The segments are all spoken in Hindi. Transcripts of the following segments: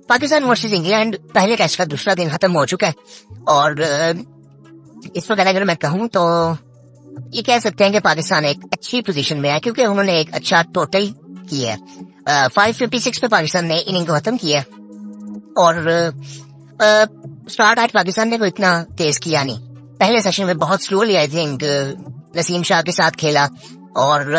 पाकिस्तान वर्सेस इंग्लैंड पहले टेस्ट का दूसरा दिन खत्म हो चुका है और इस वक्त अगर मैं कहूँ तो ये कह सकते हैं कि पाकिस्तान एक अच्छी पोजीशन में है क्योंकि उन्होंने एक अच्छा टोटल किया है। 556 पे पाकिस्तान ने इनिंग को खत्म किया और स्टार्ट आज पाकिस्तान ने को इतना तेज किया नहीं। पहले सेशन में बहुत slowly I think Naseem Shah के साथ खेला और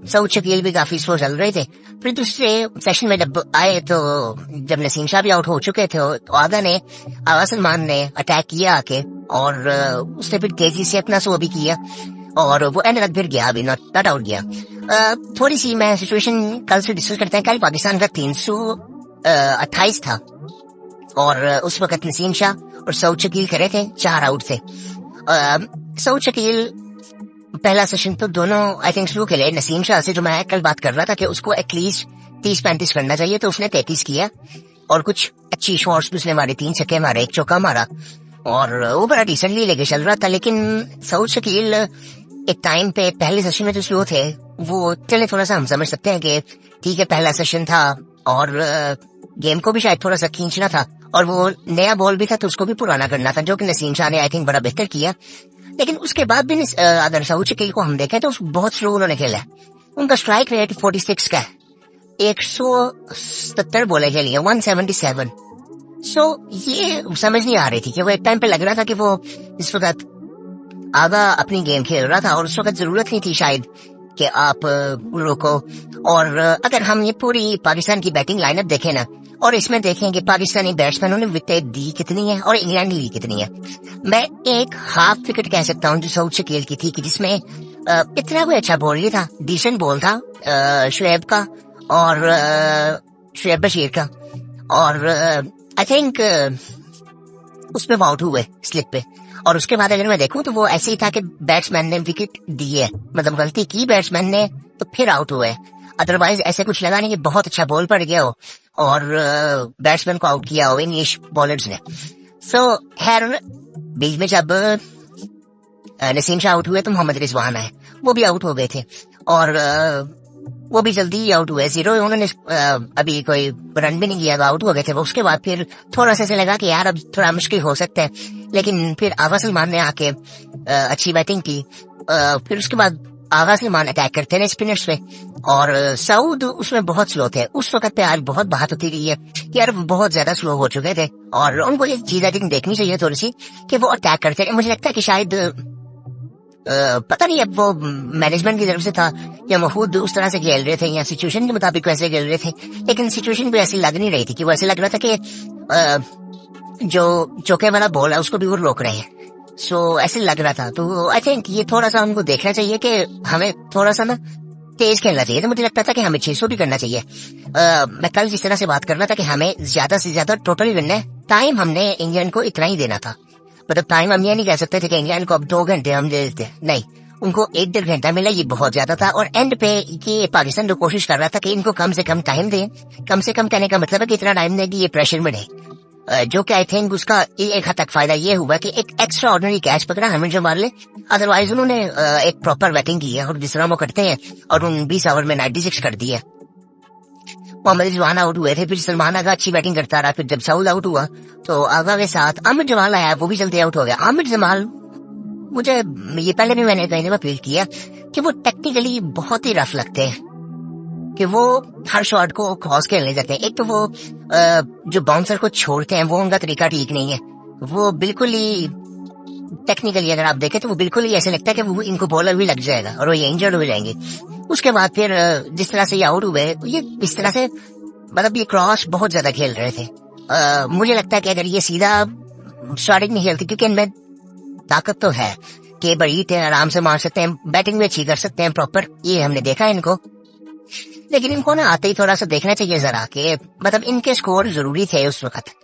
सऊद शकील भी काफी स्लो चल रहे थे। फिर दूसरे सेशन में जब आए तो जब नसीम शाह भी आउट हो चुके थे तो आगा सलमान ने अटैक किया आके और उसने फिर तेजी से अपना सो भी किया और वो एंड तक फिर गया भी नॉट आउट गया। थोड़ी सी मैं सिचुएशन कल से डिस्कस करते हैं। कल पाकिस्तान का 328 था और उस वक्त नसीम शाह और सऊद शकील करे थे 4 आउट थे। सऊद शकील पहला सेशन तो दोनों आई थिंक स्लो खेले। नसीम शाह से जो मैं कल बात कर रहा था कि उसको एटलीस्ट 30-35 करना चाहिए तो उसने 33 किया और कुछ अच्छी शॉट्स भी उसने मारे, 3 छक्के मारे, 1 चौका मारा और वो बड़ा डिसेंटली लेके चल रहा था। लेकिन सऊद शकील एक टाइम पे पहले सेशन में जो स्लो थे वो चले थोड़ा सा हम समझ सकते हैं कि ठीक है पहला सेशन था और गेम को भी शायद थोड़ा सा खींचना था और वो नया बॉल भी था तो उसको भी पुराना करना था जो कि नसीम शाह ने आई थिंक बड़ा बेहतर किया। लेकिन उसके बाद भी अगर सऊद शकील को हम देखें तो बहुत स्लो उन्होंने खेला है। उनका स्ट्राइक रेट 46 का है, 170 बोले के लिए 177। सो ये समझ नहीं आ रही थी कि वो एक टाइम पे लग रहा था कि वो इस वक्त आगा अपनी गेम खेल रहा था और उस वक्त जरूरत नहीं थी शायद कि आप रोको। और अगर हम ये पूरी पाकिस्तान की बैटिंग लाइनअप देखें ना और इसमें देखें कि पाकिस्तानी बैट्समैनों ने विकेट दी कितनी है और इंग्लैंड ली कितनी है, मैं एक हाफ विकेट कह सकता हूँ जो सऊद शकील की थी कि जिसमें इतना कोई अच्छा बॉल नहीं था, डिसेंट बॉल था शुएब का और शुएब बशीर का और आई थिंक उसमें आउट हुए स्लिप पे। और उसके बाद अगर मैं देखूं तो वो ऐसे ही था कि बैट्समैन ने विकेट दी है, मतलब गलती की बैट्समैन ने तो फिर आउट हुए। अदरवाइज ऐसे कुछ लगा नहीं कि बहुत अच्छा बॉल पड़ गया हो और बैट्समैन को आउट किया हो इंग्लिश बॉलर्स ने। सो खैर बीच में जब नसीम शाह आउट हुए तो मोहम्मद रिजवान आए, वो भी आउट हो गए थे और वो भी जल्दी ही आउट हुए 0। उन्होंने अभी कोई रन भी नहीं किया तो आउट हो गए थे वो। उसके बाद फिर थोड़ा सा ऐसे लगा कि यार अब थोड़ा मुश्किल हो सकता है, लेकिन फिर आगा सलमान ने आके अच्छी बैटिंग की। फिर उसके बाद आगा सलमान अटैक करते रहे स्पिनर्स पे और सऊद उसमें बहुत स्लो थे। उस वक्त पे आज बहुत बात होती रही है कि यार बहुत ज्यादा स्लो हो चुके थे और उनको ये चीज आई थिंक देखनी चाहिए थोड़ी सी कि वो अटैक करते रहे। मुझे लगता है कि शायद पता नहीं अब वो मैनेजमेंट की तरफ से था या वो खुद उस तरह से खेल रहे थे या सिचुएशन के मुताबिक वैसे खेल रहे थे, लेकिन सिचुएशन भी ऐसी लग नहीं रही थी कि वो ऐसे लग रहा था कि जो चौके वाला बॉल है उसको भी वो रोक रहे हैं। सो ऐसे लग रहा था। तो आई थिंक ये थोड़ा सा हमको देखना चाहिए कि हमें थोड़ा सा ना तेज खेलना चाहिए। तो मुझे लगता था कि हमें 600 भी करना चाहिए। मैं कल जिस तरह से बात करना था कि हमें ज्यादा से ज्यादा टोटल विन है, टाइम हमने इंग्लैंड को इतना ही देना था। मतलब टाइम हम ये नहीं कह सकते थे कि इंग्लैंड को अब 2 घंटे हम दे देते, नहीं, उनको 1-1.5 घंटा मिला, ये बहुत ज्यादा था। और एंड पे ये पाकिस्तान जो कोशिश कर रहा था कि इनको कम से कम टाइम दें, कम से कम कहने का मतलब है कि इतना टाइम दें कि ये प्रेशर में रहे, जो कि आई थिंक उसका एक हद तक फायदा ये हुआ कि एक एक्स्ट्रा ऑर्डिनरी कैच पकड़ा हमें जो मार ले। अदरवाइज उन्होंने एक प्रॉपर बैटिंग की है और जिस तरह वो करते हैं और उन 20 ओवर में 96 कर दिया। मोहम्मद रिजवान आउट हुए थे, फिर सलमान आगा अच्छी बैटिंग करता रहा, फिर जब सऊद आउट हुआ तो आगा के साथ आमिर जमाल आया, वो भी जल्दी आउट हो गया। आमिर जमाल मुझे ये पहले भी मैंने कहीं फील किया कि वो टेक्निकली बहुत ही रफ लगते हैं, कि वो हर शॉट को क्रॉस खेलने जाते हैं। एक तो वो जो बाउंसर को छोड़ते हैं वो उनका तरीका ठीक नहीं है, वो बिल्कुल ही टेक्निकली अगर आप देखें तो वो बिल्कुल ही ऐसे लगता है कि वो इनको बॉलर भी लग जाएगा और वो ये इंजर्ड हो जाएंगे। उसके बाद फिर जिस तरह से ये आउट हुए, ये इस तरह से मतलब ये क्रॉस बहुत ज्यादा खेल रहे थे। मुझे लगता है कि अगर ये सीधा स्टार्टिंग नहीं खेलती, क्योंकि इनमें ताकत तो है कि बड़ी थे, आराम से मार सकते हैं, बैटिंग भी अच्छी कर सकते हैं प्रॉपर, ये हमने देखा है इनको। लेकिन इनको ना आते ही थोड़ा सा देखना चाहिए जरा कि मतलब इनके स्कोर जरूरी थे उस वक्त।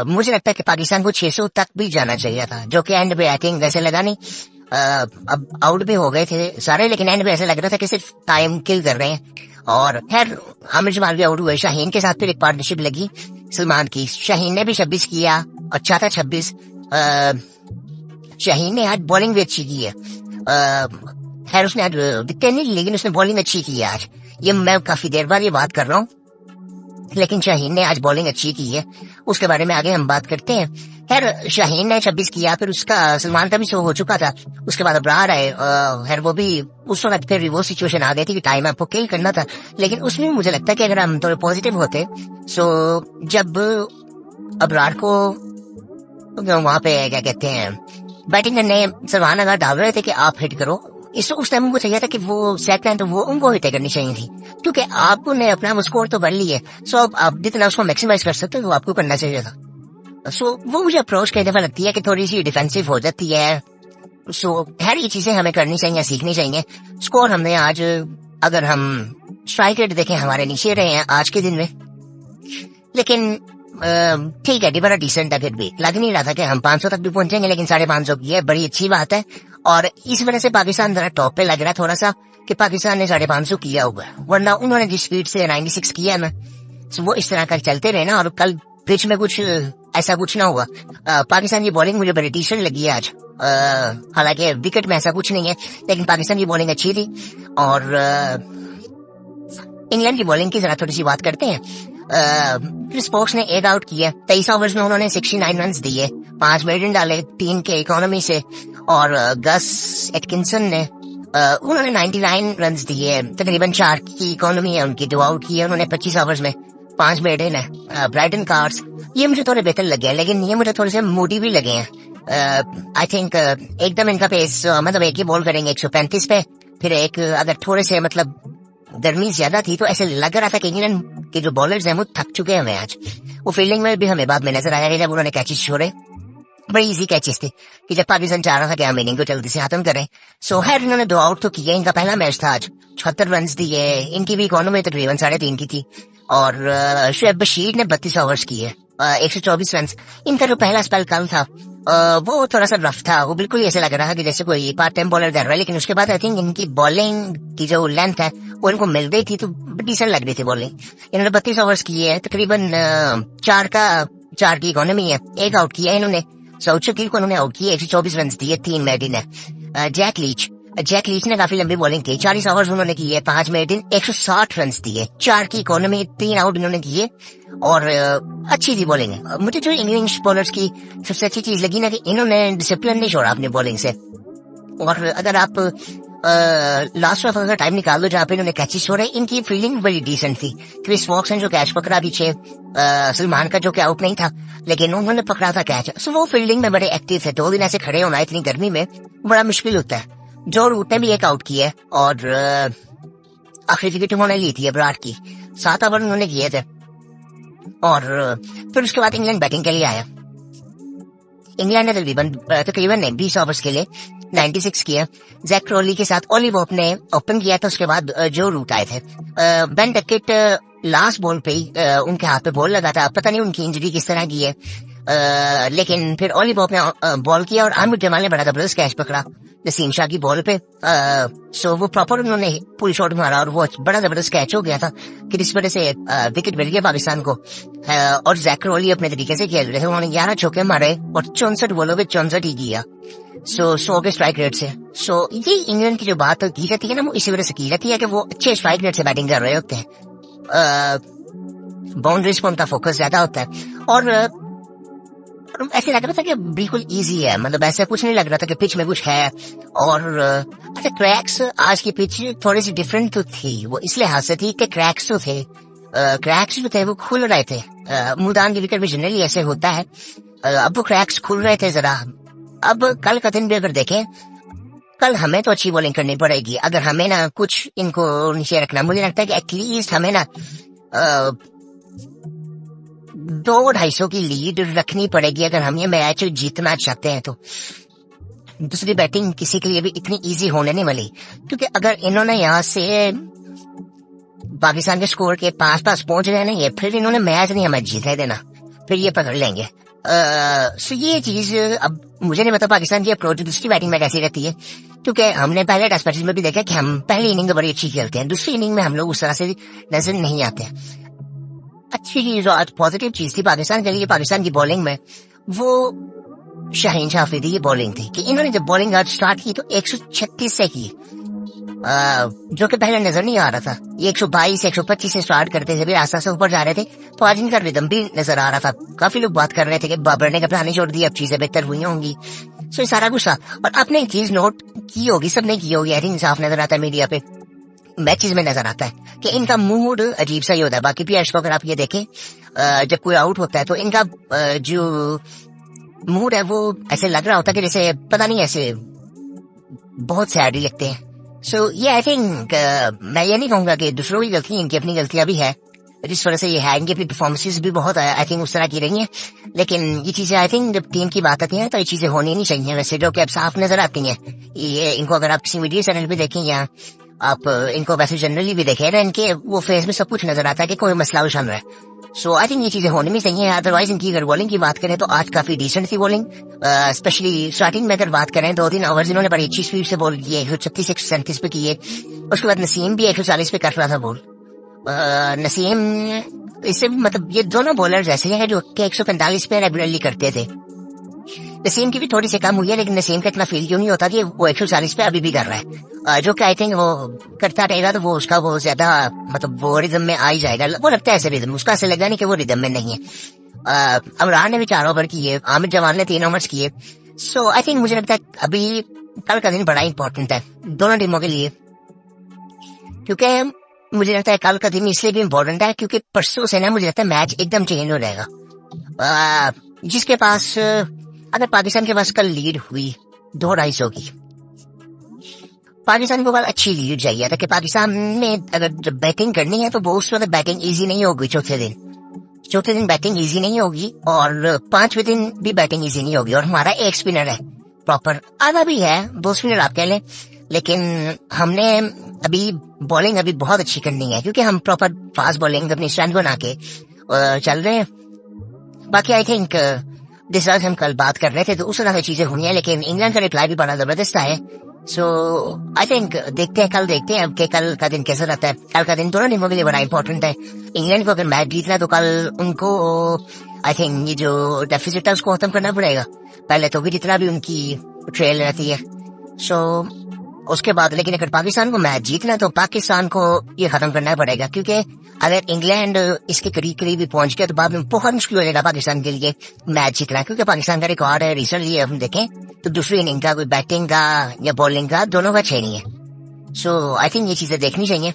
मुझे लगता है कि पाकिस्तान को 600 तक भी जाना चाहिए था, जो कि एंड पे आई थिंक वैसे लगा नहीं। अब आउट भी हो गए थे सारे, लेकिन एंड पे ऐसा लग रहा था कि सिर्फ टाइम किल कर रहे हैं। और खैर आमिर जमाल भी आउट हुए, शाहीन के साथ फिर एक पार्टनरशिप लगी सलमान की, शाहीन ने भी 26 किया, अच्छा था 26। शाहीन ने आज बॉलिंग भी अच्छी की है, खैर उसने आज विकेट नहीं, लेकिन उसने बॉलिंग अच्छी की है आज। ये मैं काफी देर बाद ये बात कर रहा हूँ लेकिन शाहीन ने आज बॉलिंग अच्छी की है, उसके बारे में आगे हम बात करते हैं। खैर शाहीन ने 26 किया, फिर उसका सलमान का भी शो हो चुका था, उसके बाद अबरार आए। खैर वो भी उस वक्त फिर वो सिचुएशन आ गई थी कि टाइम आपको किल करना था, लेकिन उसमें मुझे लगता है कि अगर हम थोड़े पॉजिटिव होते, सो जब अबरार को वहां पे क्या कहते हैं बैटिंग करने सलमान अगर डाल रहे थे कि आप हिट करो, इस उस टाइम उनको चाहिए था कि वो सेट लाइन तो वो उनको हिट करनी चाहिए थी, क्योंकि आपको ने अपना वो स्कोर तो बढ़ ली है। सो अब आप जितना उसको मैक्सिमाइज कर सकते हो वो आपको करना चाहिए था। सो वो मुझे अप्रोच कई दफा लगती है कि थोड़ी सी डिफेंसिव हो जाती है। सो खैर ये चीजें हमें करनी चाहिए, सीखनी चाहिए। स्कोर हमने आज, अगर हम स्ट्राइक रेट देखें, हमारे नीचे रहे हैं आज के दिन में, लेकिन ठीक है, बड़ा डिसेंट है। फिर भी लग नहीं रहा था कि हम 500 तक भी पहुंचेंगे, लेकिन 550 की है, बड़ी अच्छी बात है। और इस वजह से पाकिस्तान जरा टॉप पे लग रहा है थोड़ा सा कि पाकिस्तान ने 550 किया हुआ है, वरना उन्होंने जिस स्पीड से 96 किया ना, वो इस तरह का चलते रहे ना, और कल पिच में कुछ ऐसा कुछ ना हुआ। पाकिस्तान की बॉलिंग मुझे बड़ी डिसेंट लगी है आज। हालांकि विकेट में ऐसा कुछ नहीं है, लेकिन पाकिस्तान की बॉलिंग अच्छी थी। और इंग्लैंड की बॉलिंग की जरा थोड़ी सी बात करते हैं। स्पोक्स ने 8 आउट किया, 23 ओवर्स में उन्होंने 69 रन दिए, 5 मेडन डाले 3 के इकोनॉमी से। और गस एटकिंसन ने उन्होंने 99 रन दिए, तकरीबन 4 की इकोनॉमी है उनकी, 2 आउट किए उन्होंने 25 ओवर्स में, 5 मेडन है। ब्राइटन कार्ड्स ये मुझे थोड़े बेहतर लगे हैं, लेकिन ये मुझे थोड़े से मूडी भी लगे हैं। आई थिंक एकदम इनका पेस, मतलब एक ही बॉल करेंगे 135 पे, फिर एक अगर थोड़े से मतलब गर्मी ज्यादा थी तो ऐसे लग रहा था कि इंग्लैंड के जो बॉलर्स हैं वो थक चुके हैं आज। वो फील्डिंग में भी हमें बाद में नजर आया जब उन्होंने कैचेस छोड़े, बड़ी इजी कैचेस थे कि जब पाकिस्तान चाह रहा था कि हम इनिंग को जल्दी से खत्म करें। सो खैर इन्होंने 2 आउट तो किए, इनका पहला मैच था आज, 76 रन दिए, इनकी भी इकोनॉमी तकरीबन 3.5 की थी। और शुएब बशीर ने 32 ओवर्स किए, 124 रन। इनका जो पहला स्पेल कल था वो थोड़ा सा रफ था, वो बिल्कुल ऐसे लग रहा है कि जैसे कोई पार्ट टाइम बॉलर कर रहा है, लेकिन उसके बाद आई थिंक इनकी बॉलिंग की जो लेंथ है वो इनको मिल गई थी, तो डिसेंट लग रही थी बॉलिंग। इन्होंने 32 ओवर्स किए हैं, तकरीबन 4 की इकोनॉमी है, 1 आउट किया इन्होंने। साउथ शकील को उन्होंने आउट किया, 124 रन दिए, 3 मेडन है। जैक लीच ने काफी लंबी बॉलिंग की, 40 ओवर्स उन्होंने किए, 5 मेडन, 160 रन दिए, 4 की इकोनॉमी, 3 आउट इन्होंने किए। और अच्छी थी बॉलिंग। मुझे जो इंग्लिश बॉलर्स की सबसे अच्छी चीज लगी ना कि इन्होंने डिसिप्लिन नहीं छोड़ा अपनी बॉलिंग से। और अगर आप लास्ट ऑफ अगर टाइम निकाल दो जहाँ पे इन्होंने कैचेस छोड़े, इनकी फील्डिंग बड़ी डिसेंट थी। क्रिस वॉक्स ने जो कैच पकड़ा पीछे, सलमान का जो कि आउट नहीं था, लेकिन उन्होंने पकड़ा था कैच। सो वो फील्डिंग में बड़े एक्टिव थे। 2 दिन ऐसे खड़े होना इतनी गर्मी में बड़ा मुश्किल होता है। जो रूट ने भी 1 आउट किया और आखिरी विकेट उन्होंने ली थी अबरार की, 7 ओवर उन्होंने किए थे। और फिर उसके बाद इंग्लैंड बैटिंग के लिए आया। इंग्लैंड ने तकरीबन 20 ओवर्स के लिए 96 किया। जैक क्रॉली के साथ ओली वॉप ने ओपन किया था। उसके बाद जो रूट आए थे, बेन डकेट लास्ट बॉल पे उनके हाथ पे बॉल लगा था, पता नहीं उनकी इंजरी किस तरह की है। लेकिन फिर ओली वॉप ने बॉल किया और आमिर जमाल ने बड़ा जबरदस्त कैच पकड़ा नसीम शाह की बॉल पे। सो वो प्रॉपर उन्होंने पुल शॉट मारा और वो बड़ा जबरदस्त कैच हो गया था कि इस वजह से विकेट मिल गया पाकिस्तान को। और जैक क्रॉली अपने तरीके से खेल रहे थे, उन्होंने 11 चौके मारे और 64 बॉलों पे 64 ही किया। 100 के स्ट्राइक रेट से। ये इंग्लैंड की जो बात की जाती है ना, वो इसी वजह से की जाती है कि वो अच्छे स्ट्राइक रेट से बैटिंग कर रहे होते हैं। बाउंड्रीज पर उनका फोकस ज्यादा होता है। और ऐसे लग रहा था कि बिल्कुल इजी है, मतलब ऐसा कुछ नहीं लग रहा था कि पिच में कुछ है। और अच्छा, क्रैक्स आज की पिच थोड़ी सी डिफरेंट तो थी, वो इसलिए हाथ से थी कि क्रैक्स जो थे वो खुल रहे थे। मुल्तान की विकेट में जनरली ऐसे होता है, अब वो क्रैक्स खुल रहे थे जरा। अब कल का दिन भी अगर देखें, कल हमें तो अच्छी बॉलिंग करनी पड़ेगी। अगर हमें ना कुछ इनको नीचे रखना, मुझे लगता है कि एटलीस्ट हमें ना 200-250 की लीड रखनी पड़ेगी अगर हम ये मैच जीतना चाहते हैं। तो दूसरी बैटिंग किसी के लिए भी इतनी इजी होने नहीं वाली, क्योंकि अगर इन्होंने यहाँ से पाकिस्तान के स्कोर के पास पहुंच गए नहीं है, फिर इन्होंने मैच नहीं हमें जीतने देना, फिर ये पकड़ लेंगे। सो ये चीज अब मुझे नहीं पता पाकिस्तान की अप्रोच दूसरी बैटिंग में कैसी रहती है, क्योंकि हमने पहले टेस्ट मैच में भी देखा कि हम पहली इनिंग बड़ी अच्छी खेलते हैं, दूसरी इनिंग में हम लोग उस तरह से नजर नहीं आते। अच्छी चीज और पॉजिटिव चीज थी पाकिस्तान के लिए, पाकिस्तान की बॉलिंग में वो शाहीन शाह अफरीदी की बॉलिंग थी कि इन्होंने जब बॉलिंग आज स्टार्ट की तो 136 से की। जो कि पहले नजर नहीं आ रहा था। ये 122 125 से स्टार्ट करते थे, फिर आस्ते आस्ते ऊपर जा रहे थे, तो आज इनका रिदम भी नजर आ रहा था। काफी लोग बात कर रहे थे कि बाबर ने कप्तानी छोड़ दी, अब चीजें बेहतर हुई होंगी। सो सारा गुस्सा, और आपने एक चीज नोट की होगी, सबने की होगी, आई थिंक साफ नजर आता है मीडिया पे, मैचेस में नजर आता है कि इनका मूड अजीब सा ही होता है। बाकी प्लेयर्स को अगर आप ये देखें, जब कोई आउट होता है तो इनका जो मूड है वो ऐसे लग रहा होता है कि जैसे पता नहीं, ऐसे बहुत सैड ही लगते हैं। सो ये आई थिंक मैं ये नहीं कहूंगा कि दूसरों की गलती, इनकी अपनी गलतियां भी है, जिस वजह से ये है। इनकी अपनी परफॉर्मेंसेज भी बहुत आई थिंक उस तरह की रही हैं, लेकिन ये चीजें आई थिंक जब टीम की बात आती है तो ये चीजें होनी नहीं चाहिए वैसे, जो कि अब साफ नजर आती हैं। ये इनको अगर आप किसी मीडिया चैनल पे देखें या आप इनको वैसे जनरली भी देखें ना, इनके वो फेस में सब कुछ नजर आता है कि कोई मसला उछल रहा है। सो आई थिंक ये चीजें होनी भी चाहिए। अदरवाइज इनकी अगर बॉलिंग की बात करें तो आज काफी डिसेंट थी बॉलिंग, स्पेशली स्टार्टिंग में अगर बात करें 2-3 ओवर्स इन्होंने बड़ी अच्छी स्पीड से बॉल किए, 136 137 पे किए। उसके बाद नसीम भी 140 पे कर रहा था बॉल। नसीम इससे मतलब ये दोनों बॉलर ऐसे हैं जो 145 पे रेगुलरली करते थे। नसीम की भी थोड़ी सी कम हुई है, लेकिन नसीम का इतना फील क्यों नहीं होता कि वो 140 पे अभी भी कर रहा है, जो कि आई थिंक वो करता रहेगा तो वो उसका वो ज्यादा मतलब वो रिदम में आ ही जाएगा। वो लगता है ऐसे रिदम, उसका ऐसे लगा नहीं कि वो रिदम में नहीं है। इमरान ने भी 4 ओवर किए, आमिर जवान ने 3 ओवर्स किए। सो आई थिंक मुझे लगता है अभी कल का दिन बड़ा इंपॉर्टेंट है दोनों टीमों के लिए, क्योंकि मुझे लगता है कल का दिन इसलिए भी इम्पोर्टेंट है क्योंकि परसों से ना मुझे लगता है मैच एकदम चेंज हो जाएगा। जिसके पास अगर पाकिस्तान के पास कल लीड हुई 2-250 की, पाकिस्तान को कल अच्छी लीड चाहिए था कि पाकिस्तान में अगर जब बैटिंग करनी है तो वो उस वक्त बैटिंग इजी नहीं होगी। चौथे दिन बैटिंग इजी नहीं होगी, और 5वें दिन भी बैटिंग इजी नहीं होगी। और हमारा एक स्पिनर है प्रॉपर, आधा भी है, 2 स्पिनर आप कह लें, लेकिन हमने अभी बॉलिंग अभी बहुत अच्छी करनी है क्योंकि हम प्रॉपर फास्ट बॉलिंग अपनी स्ट्रेंथ बना के चल रहे हैं। बाकी आई थिंक जिस तरह से हम कल बात कर रहे थे तो उस तरह की चीजें हुई हैं, लेकिन इंग्लैंड का रिप्लाई भी बड़ा जबरदस्त है। सो आई थिंक देखते हैं अब कि कल का दिन कैसा रहता है। कल का दिन दोनों टीमों के लिए बड़ा इंपॉर्टेंट है। इंग्लैंड को अगर मैच जीतना है तो कल उनको आई थिंक ये जो डेफिसिट है उसको खत्म करना पड़ेगा पहले तो, भी जितना भी उनकी ट्रेल रहती है। सो उसके बाद लेकिन अगर पाकिस्तान को मैच जीतना है तो पाकिस्तान को ये खत्म करना पड़ेगा, क्योंकि अगर इंग्लैंड इसके करीब भी पहुंच गया तो बाद में बहुत मुश्किल हो जाएगा पाकिस्तान के लिए मैच जीतना, क्योंकि पाकिस्तान का रिकॉर्ड है रिसेंटली हम देखें तो दूसरी इनिंग का कोई बैटिंग का या बॉलिंग का दोनों का 6 नहीं है। सो आई थिंक ये चीजें देखनी चाहिए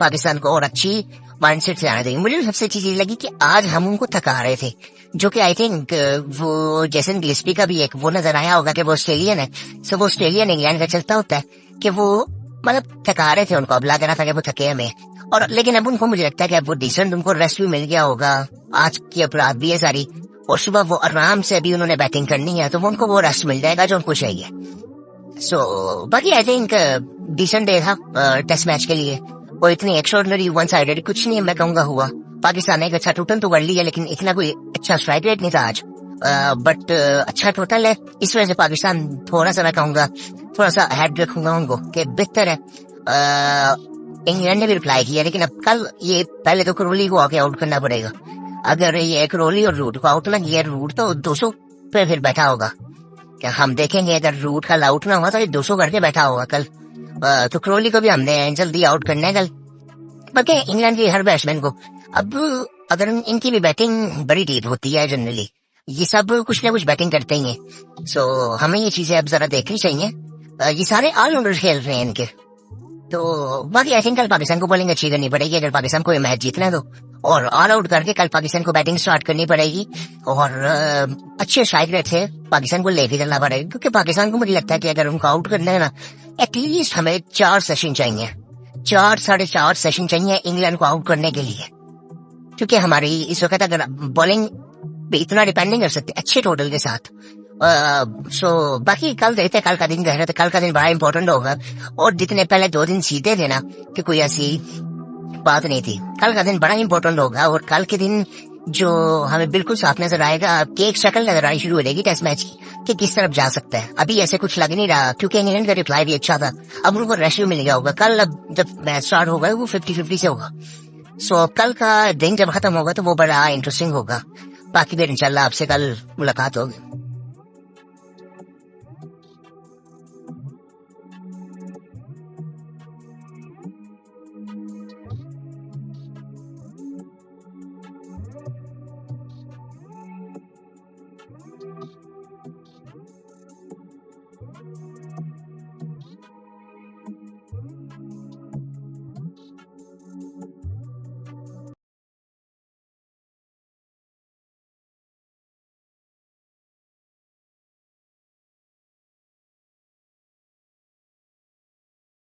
पाकिस्तान को और अच्छी माइंडसेट से आना चाहिए। मुझे सबसे अच्छी चीज लगी कि आज हम उनको थका रहे थे, जो कि आई थिंक वो जैसन गिल्स्पी का भी एक वो नजर आया होगा कि वो ऑस्ट्रेलियन है। सो वो ऑस्ट्रेलियन इंग्लैंड का चलता होता है कि वो मतलब थका रहे थे उनको, अब लग रहा था कि वो थके हमें, और लेकिन अब उनको मुझे लगता है कि अब वो डिसेंट उनको रेस्ट भी मिल गया होगा। आज की अपराध भी है सारी, और सुबह वो आराम से अभी उन्होंने बैटिंग करनी है तो उनको वो रेस्ट मिल जाएगा जो उनको चाहिए। सो बाकी आई थिंक डिसेंट डे था टेस्ट मैच के लिए, और इतनी एक्स्ट्राऑर्डिनरी वन साइडेड कुछ नहीं मैं कहूंगा हुआ। पाकिस्तान ने एक अच्छा टोटल तो कर लिया, लेकिन इतना कोई अच्छा स्ट्राइक रेट नहीं था आज, बट अच्छा टोटल है। इस वजह से पाकिस्तान थोड़ा सा मैं कहूंगा थोड़ा सा हेड रखूंगा उनको कि बेहतर है। इंग्लैंड ने भी रिप्लाई किया, लेकिन अब कल ये पहले तो करोली को आके आउट करना पड़ेगा। अगर ये करोली और रूट को आउट ना किया, रूट तो 200 पे फिर बैठा होगा, क्या हम देखेंगे अगर रूट कल आउट ना हुआ तो ये 200 करके बैठा होगा कल। तो करोली को भी हमने जल्दी आउट करना है कल। बाकी इंग्लैंड के हर बैट्समैन को अब अगर इनकी भी बैटिंग बड़ी डीप होती है जनरली, ये सब कुछ ना कुछ बैटिंग करते ही हैं। सो हमें ये चीजें अब जरा देखनी चाहिए। ये सारे ऑलराउंडर खेल रहे हैं इनके, तो बाकी आई थिंक कल पाकिस्तान को बॉलिंग अच्छी करनी पड़ेगी अगर पाकिस्तान को ये मैच जीतना है तो, और ऑल आउट करके कल पाकिस्तान को बैटिंग स्टार्ट करनी पड़ेगी और अच्छे स्ट्राइक रेट से पाकिस्तान को लेके चलना पड़ेगा, क्योंकि पाकिस्तान को मुझे लगता है कि अगर उनको आउट करना है ना, एटलीस्ट हमें 4 सेशन चाहिए, 4 साढ़े 4 सेशन चाहिए इंग्लैंड को आउट करने के लिए, क्योंकि हमारी इस वक्त अगर बॉलिंग पे इतना डिपेंड नहीं कर सकते अच्छे टोटल के साथ। सो बाकी कल देखते, कल का दिन कह रहे थे, कल का दिन बड़ा इंपॉर्टेंट होगा, और जितने पहले 2 दिन सीधे थे ना कि कोई ऐसी बात नहीं थी, कल का दिन बड़ा इंपॉर्टेंट होगा। और कल के दिन जो हमें बिल्कुल साफ नजर आएगा कि एक शक्ल नजर आनी शुरू हो जाएगी टेस्ट मैच की कि किस तरफ जा सकता है। अभी ऐसे कुछ लग नहीं रहा, क्योंकि इंग्लैंड का रिप्लाई भी अच्छा था, अब उनको रेस्ट भी मिल गया होगा। कल अब जब मैच स्टार्ट होगा वो 50-50 से होगा। सो कल का दिन जब खत्म होगा तो वो बड़ा इंटरेस्टिंग होगा। बाकी फिर इंशाल्लाह आपसे कल मुलाकात होगी।